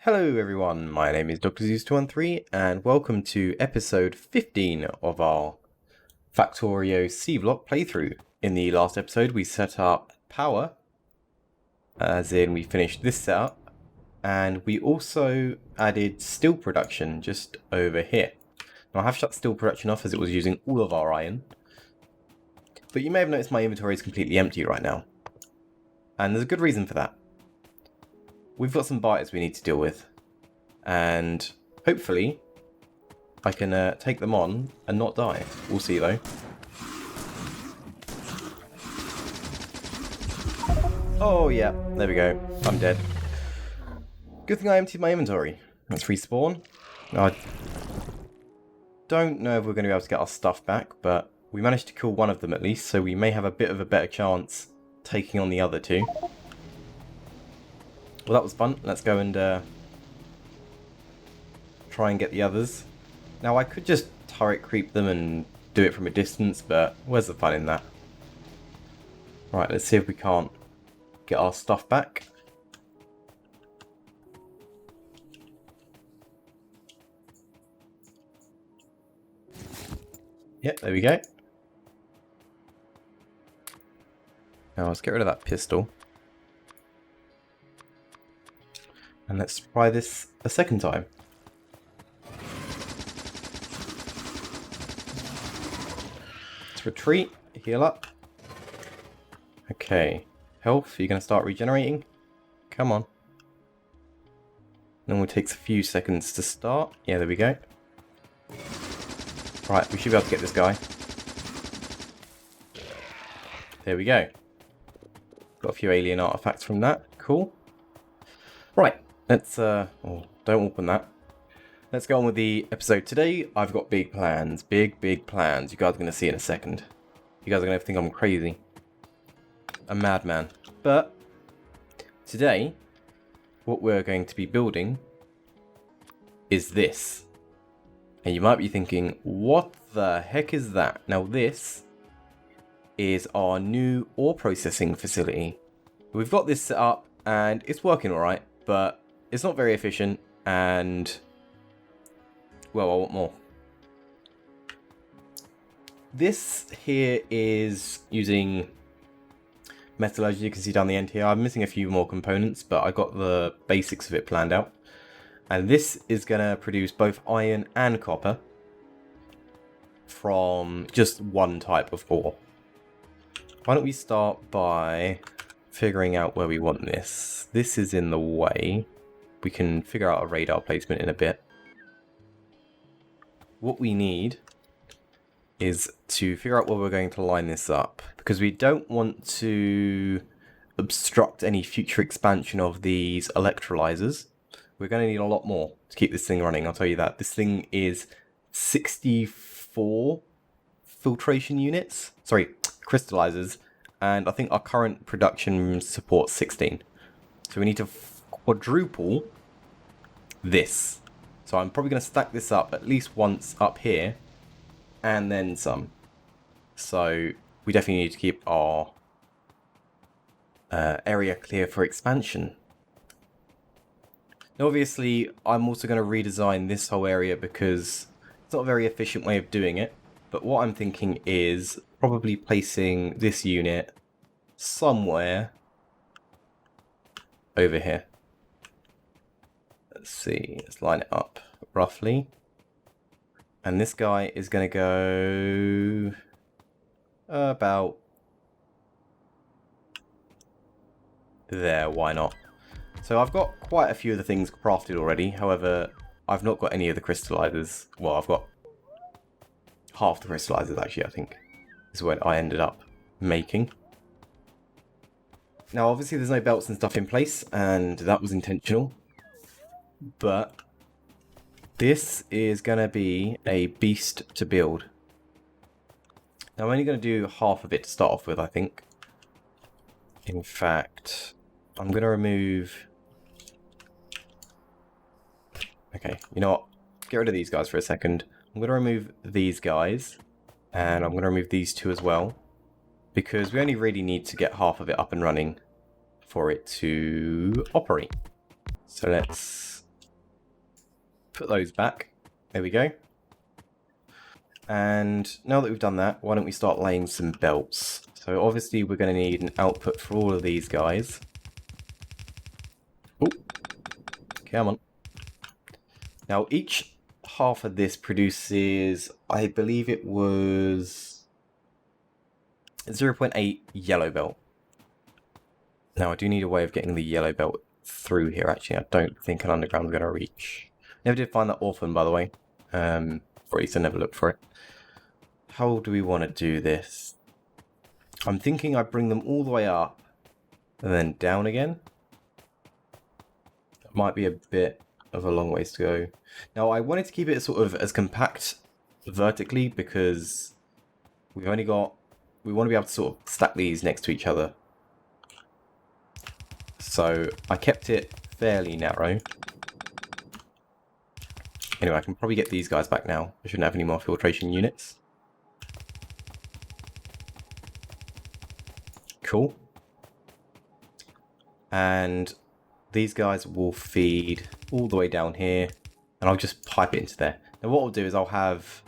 Hello everyone, my name is Dr. Zeus213 and welcome to episode 15 of our Factorio Sea Block playthrough. In the last episode we set up power, as in we finished this setup, and we also added steel production just over here. Now I have shut steel production off as it was using all of our iron, but you may have noticed my inventory is completely empty right now. And there's a good reason for that. We've got some biters we need to deal with, and hopefully I can take them on and not die. We'll see though. Oh yeah, there we go. I'm dead. Good thing I emptied my inventory. Let's respawn. I don't know if we're going to be able to get our stuff back, but we managed to kill one of them at least, so we may have a bit of a better chance taking on the other two. Well, that was fun. Let's go and try and get the others. Now, I could just turret creep them and do it from a distance, but where's the fun in that? Right, let's see if we can't get our stuff back. Yep, there we go. Now, let's get rid of that pistol. And let's try this a second time. Let's retreat, heal up. Okay, health, you're going to start regenerating. Come on. Normally takes a few seconds to start. Yeah, there we go. Right, we should be able to get this guy. There we go. Got a few alien artifacts from that. Cool. Right. Let's, oh, don't open that. Let's go on with the episode today. I've got big plans. Big plans. You guys are going to see in a second. You guys are going to think I'm crazy. A madman. But, today, what we're going to be building is this. And you might be thinking, what the heck is that? Now this is our new ore processing facility. We've got this set up and it's working alright, but it's not very efficient, and well, I want more. This here is using metallurgy. You can see down the end here. I'm missing a few more components, but I got the basics of it planned out. And this is going to produce both iron and copper from just one type of ore. Why don't we start by figuring out where we want this. This is in the way. We can figure out a radar placement in a bit. What we need is to figure out where we're going to line this up, because we don't want to obstruct any future expansion of these electrolyzers. We're going to need a lot more to keep this thing running, I'll tell you that. This thing is 64 filtration units, sorry, crystallizers, and I think our current production supports 16. So we need to quadruple this. So I'm probably going to stack this up at least once up here, and then some. So we definitely need to keep our area clear for expansion. Now obviously I'm also going to redesign this whole area because it's not a very efficient way of doing it. But what I'm thinking is probably placing this unit somewhere over here. Let's see, let's line it up roughly. And this guy is going to go about there, why not? So I've got quite a few of the things crafted already, however, I've not got any of the crystallizers. Well, I've got half the crystallizers actually, I think, is what I ended up making. Now obviously there's no belts and stuff in place, and that was intentional. But this is going to be a beast to build. Now I'm only going to do half of it to start off with, I think. In fact, I'm going to remove... Okay, you know what? Get rid of these guys for a second. I'm going to remove these guys, and I'm going to remove these two as well, because we only really need to get half of it up and running for it to operate. So let's Put those back. There we go. And now that we've done that, why don't we start laying some belts? So obviously we're going to need an output for all of these guys. Oh, come on. Now each half of this produces, I believe it was 0.8 yellow belt. Now I do need a way of getting the yellow belt through here actually. I don't think an underground is going to reach. Never did find that orphan, by the way. Or at least I never looked for it. How do we want to do this? I'm thinking I bring them all the way up and then down again. That might be a bit of a long ways to go. Now I wanted to keep it sort of as compact vertically because we want to be able to sort of stack these next to each other. So I kept it fairly narrow. Anyway, I can probably get these guys back now. I shouldn't have any more filtration units. Cool. And these guys will feed all the way down here, and I'll just pipe it into there. Now what I'll do is I'll have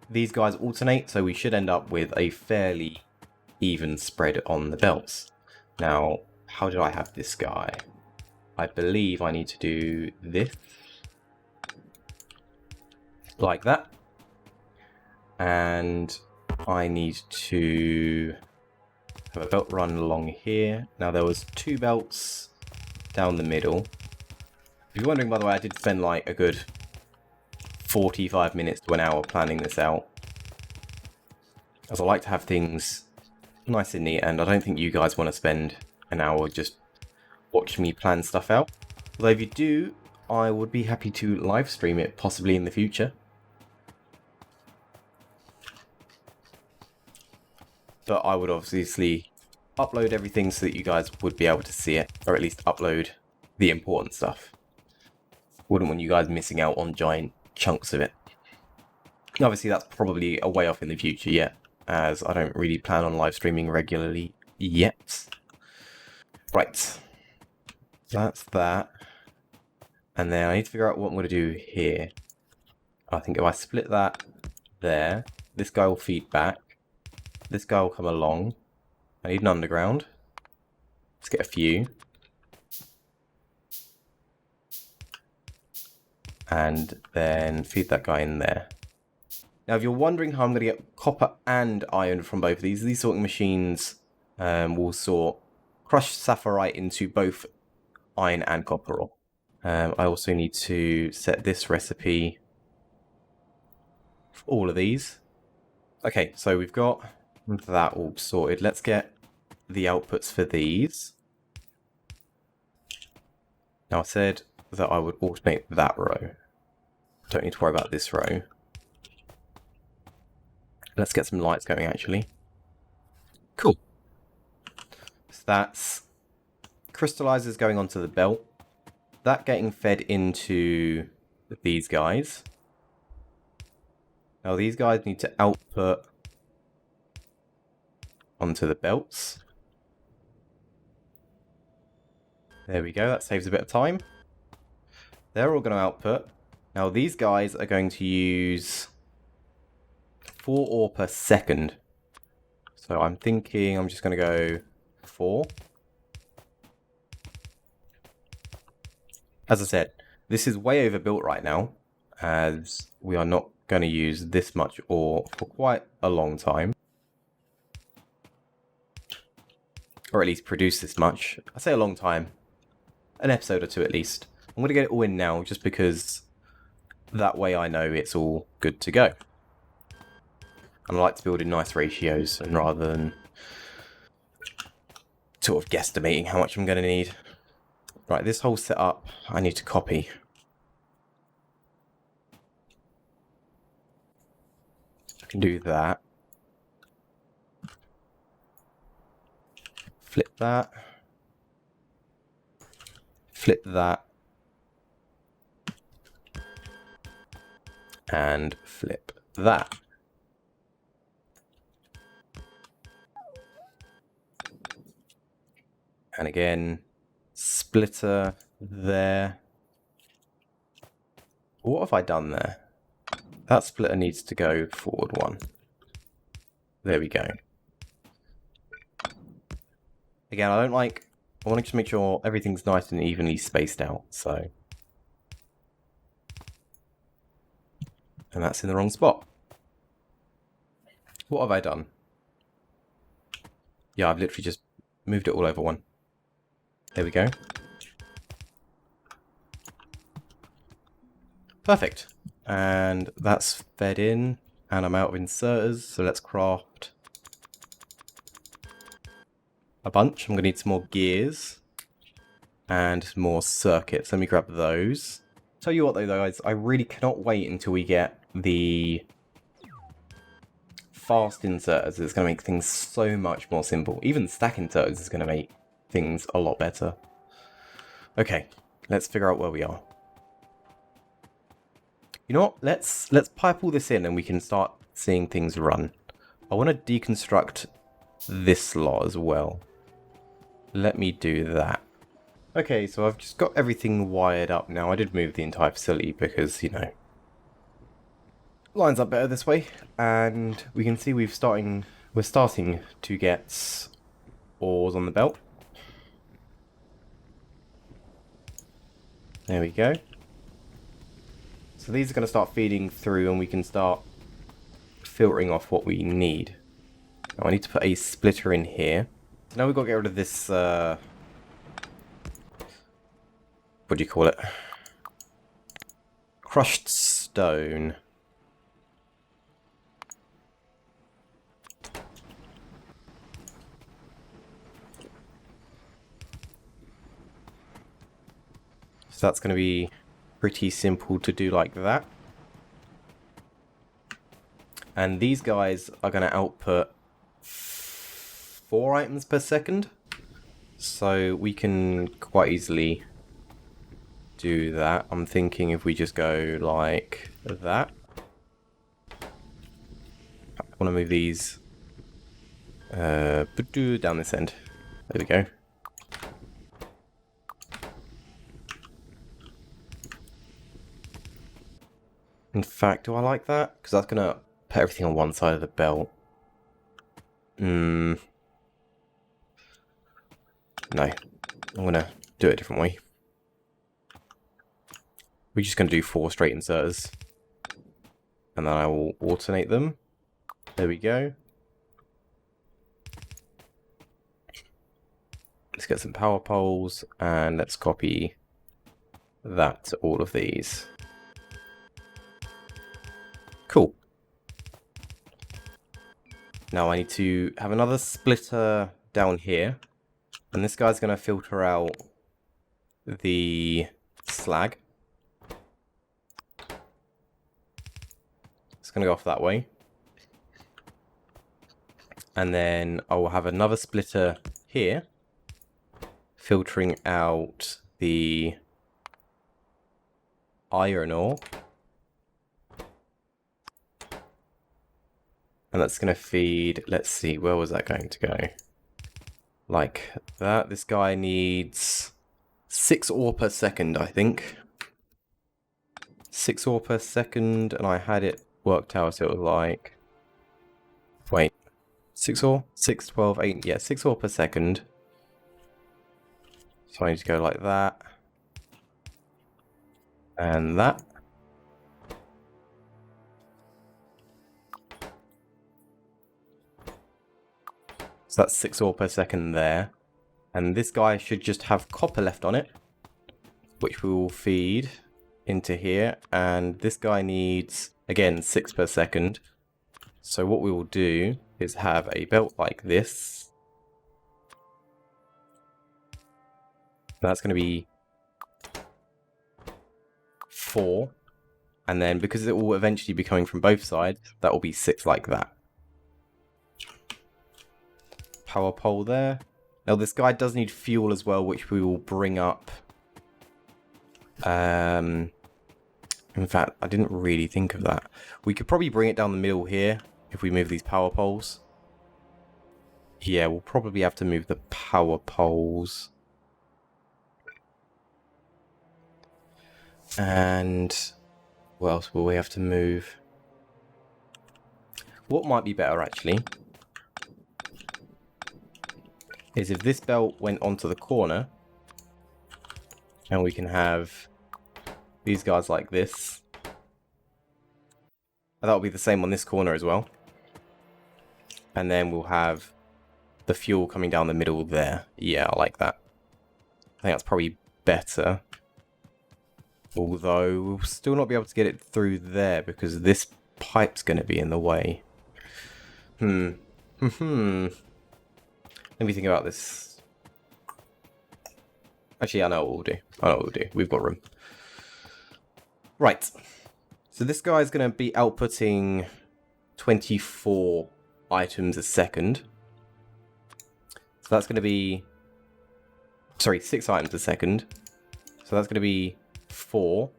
these guys alternate, so we should end up with a fairly even spread on the belts. Now, how did I have this guy? I believe I need to do this. Like that. And I need to have a belt run along here. Now there was 2 belts down the middle. If you're wondering, by the way, I did spend like a good 45 minutes to an hour planning this out, as I like to have things nice and neat, and I don't think you guys want to spend an hour just watching me plan stuff out. Although if you do, I would be happy to live stream it possibly in the future. But I would obviously upload everything so that you guys would be able to see it, or at least upload the important stuff. Wouldn't want you guys missing out on giant chunks of it. Obviously that's probably a way off in the future yet, as I don't really plan on live streaming regularly yet. Right, that's that. And then I need to figure out what I'm going to do here. I think if I split that there, this guy will feed back. This guy will come along. I need an underground. Let's get a few. And then feed that guy in there. Now, if you're wondering how I'm going to get copper and iron from both of these sorting machines will sort crushed sapphirite into both iron and copper ore. I also need to set this recipe for all of these. Okay, so we've got that all sorted. Let's get the outputs for these. Now I said that I would automate that row. Don't need to worry about this row. Let's get some lights going actually. Cool. So that's crystallizers going onto the belt. That getting fed into these guys. Now these guys need to output onto the belts. There we go, that saves a bit of time. They're all going to output. Now these guys are going to use 4 ore per second. So I'm thinking I'm just going to go 4. As I said, this is way overbuilt right now, as we are not going to use this much ore for quite a long time. Or at least produce this much. I say a long time. An episode or 2 at least. I'm going to get it all in now just because that way I know it's all good to go. And I like to build in nice ratios and rather than sort of guesstimating how much I'm going to need. Right, this whole setup I need to copy. I can do that. Flip that. Flip that. And flip that. And again, splitter there. What have I done there? That splitter needs to go forward one. There we go. Again, I want to just make sure everything's nice and evenly spaced out, so. And that's in the wrong spot. What have I done? Yeah, I've literally just moved it all over one. There we go. Perfect. And that's fed in, and I'm out of inserters, so let's craft a bunch. I'm going to need some more gears and more circuits. Let me grab those. Tell you what though, guys, I really cannot wait until we get the fast inserters. It's going to make things so much more simple. Even stack inserters is going to make things a lot better. Okay, let's figure out where we are. You know what? Let's pipe all this in and we can start seeing things run. I want to deconstruct this lot as well. Let me do that. Okay, so I've just got everything wired up now. I did move the entire facility because, you know, lines up better this way. And we can see we're starting to get ores on the belt. There we go. So these are going to start feeding through and we can start filtering off what we need. Now I need to put a splitter in here. So now we've got to get rid of this, what do you call it? Crushed stone. So that's going to be pretty simple to do like that. And these guys are going to output 4 items per second. So we can quite easily do that. I'm thinking if we just go like that. I want to move these down this end. There we go. In fact, do I like that? Because that's going to put everything on one side of the belt. No. I'm going to do it a different way. We're just going to do 4 straight inserters. And then I will alternate them. There we go. Let's get some power poles. And let's copy that to all of these. Cool. Now I need to have another splitter down here. And this guy's going to filter out the slag. It's going to go off that way. And then I will have another splitter here, filtering out the iron ore. And that's going to feed, let's see, where was that going to go? Like that. This guy needs 6 ore per second, I think. 6 ore per second, and I had it worked out so it was like, wait, 6 ore? 6, 12, 8, yeah, 6 ore per second. So I need to go like that. And that. So that's 6 ore per second there. And this guy should just have copper left on it, which we will feed into here. And this guy needs, again, 6 per second. So what we will do is have a belt like this. That's going to be 4. And then because it will eventually be coming from both sides, that will be 6 like that. Power pole there. Now this guy does need fuel as well, which we will bring up. In fact, I didn't really think of that. We could probably bring it down the middle here if we move these power poles. Yeah, we'll probably have to move the power poles. And What else will we have to move? What might be better, actually, is if this belt went onto the corner, and we can have these guys like this. And that'll be the same on this corner as well. And then we'll have the fuel coming down the middle there. Yeah, I like that. I think that's probably better. Although, we'll still not be able to get it through there because this pipe's going to be in the way. Let me think about this. Actually, I know what we'll do. I know what we'll do. We've got room. Right. So this guy's going to be outputting 24 items a second. So that's going to be... Sorry, 6 items a second. So that's going to be 4.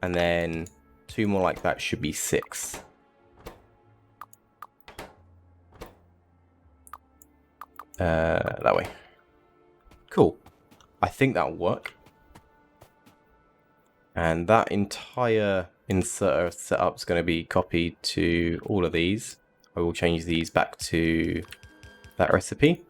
And then 2 more like that should be 6. That way. Cool. I think that'll work. And that entire inserter setup is going to be copied to all of these. I will change these back to that recipe.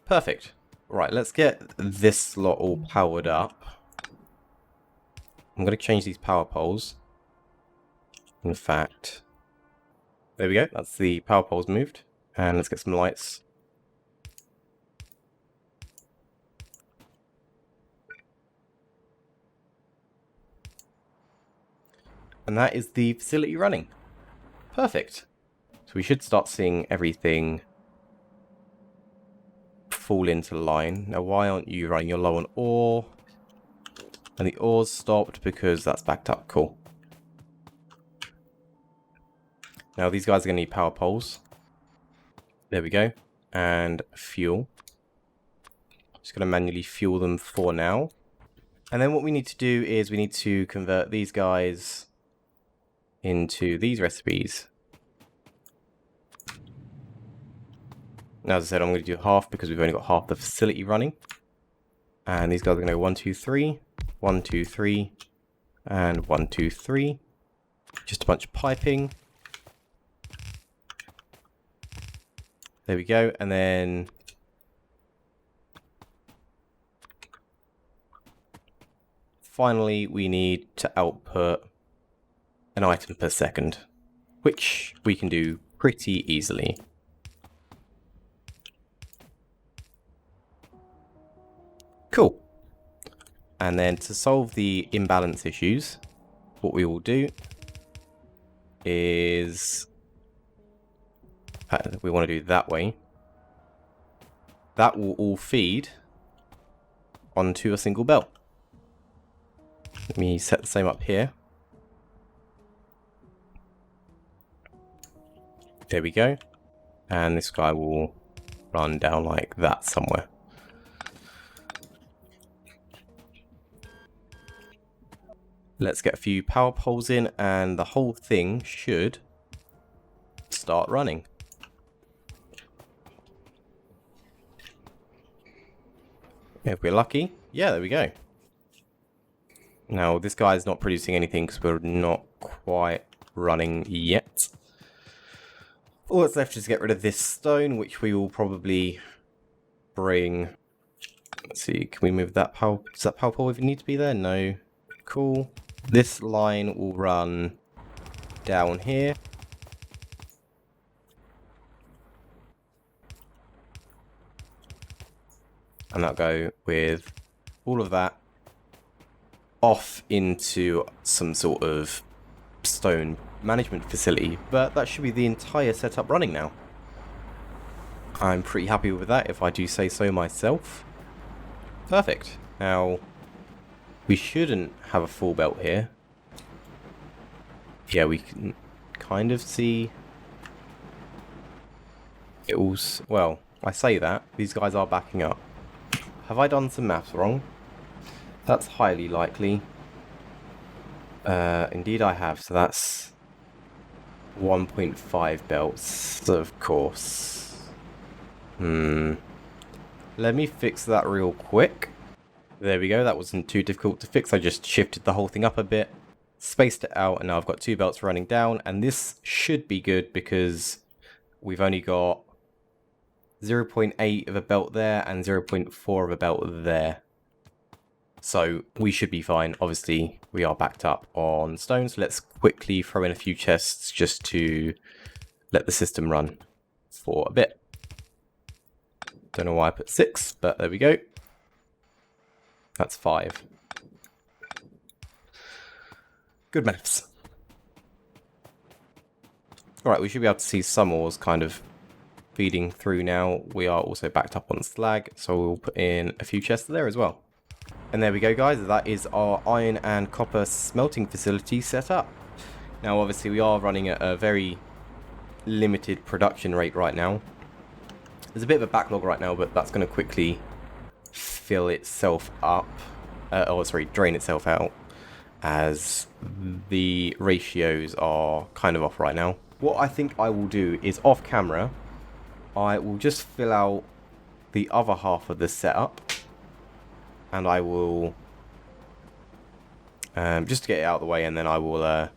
Perfect. Right, let's get this lot all powered up. I'm going to change these power poles. In fact, there we go. That's the power poles moved. And let's get some lights. And that is the facility running. Perfect. So we should start seeing everything fall into line. Now, why aren't you running? You're low on ore. And the ore's stopped because that's backed up. Cool. Now, these guys are going to need power poles. There we go. And fuel. Just going to manually fuel them for now. And then what we need to do is we need to convert these guys into these recipes. Now, as I said, I'm going to do half because we've only got half the facility running. And these guys are going to go 1, 2, 3, 1, 2, 3, and 1, 2, 3. Just a bunch of piping. There we go. And then finally, we need to output an item per second, which we can do pretty easily. Cool. And then to solve the imbalance issues, what we will do is we want to do that way. That will all feed onto a single belt. Let me set the same up here. There we go. And this guy will run down like that somewhere. Let's get a few power poles in and the whole thing should start running. If we're lucky. Yeah, there we go. Now, this guy's not producing anything because we're not quite running yet. All that's left is to get rid of this stone, which we will probably bring... Let's see, can we move that power... Does that power pole even need to be there? No. Cool. This line will run down here. And that'll go with all of that off into some sort of stone management facility. But that should be the entire setup running now. I'm pretty happy with that, if I do say so myself. Perfect. Now, we shouldn't have a full belt here. Yeah, we can kind of see it all. Well, I say that. These guys are backing up. Have I done some maths wrong? That's highly likely. Indeed I have. So that's 1.5 belts, of course. Let me fix that real quick. There we go, that wasn't too difficult to fix. I just shifted the whole thing up a bit, spaced it out, and now I've got 2 belts running down, and this should be good because we've only got 0.8 of a belt there and 0.4 of a belt there. So we should be fine. Obviously, we are backed up on stone, so let's quickly throw in a few chests just to let the system run for a bit. Don't know why I put 6, but there we go. That's 5. Good maths. Alright, we should be able to see some ores kind of feeding through now. We are also backed up on slag, so we'll put in a few chests there as well. And there we go, guys. That is our iron and copper smelting facility set up. Now, obviously, we are running at a very limited production rate right now. There's a bit of a backlog right now, but that's going to quickly fill itself up. Drain itself out, as the ratios are kind of off right now. What I think I will do is, off camera, I will just fill out the other half of the setup. And I will, just to get it out of the way, and then I will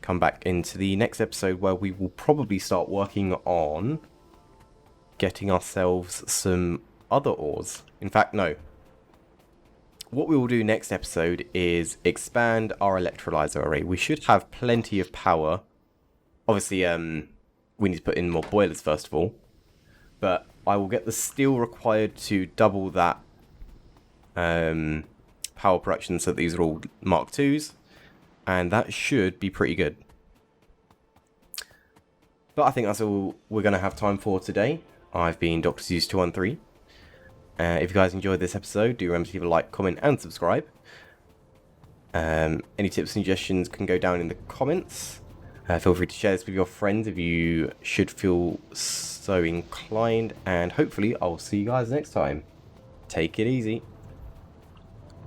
come back into the next episode where we will probably start working on getting ourselves some other ores. In fact, no. What we will do next episode is expand our electrolyzer array. We should have plenty of power. Obviously, we need to put in more boilers first of all. But I will get the steel required to double that power production, so these are all Mark IIs, and that should be pretty good. But I think that's all we're going to have time for today. I've been Dr. Zeus213. If you guys enjoyed this episode, do remember to leave a like, comment, and subscribe. Any tips and suggestions can go down in the comments. Feel free to share this with your friends if you should feel so inclined, and hopefully I'll see you guys next time. Take it easy.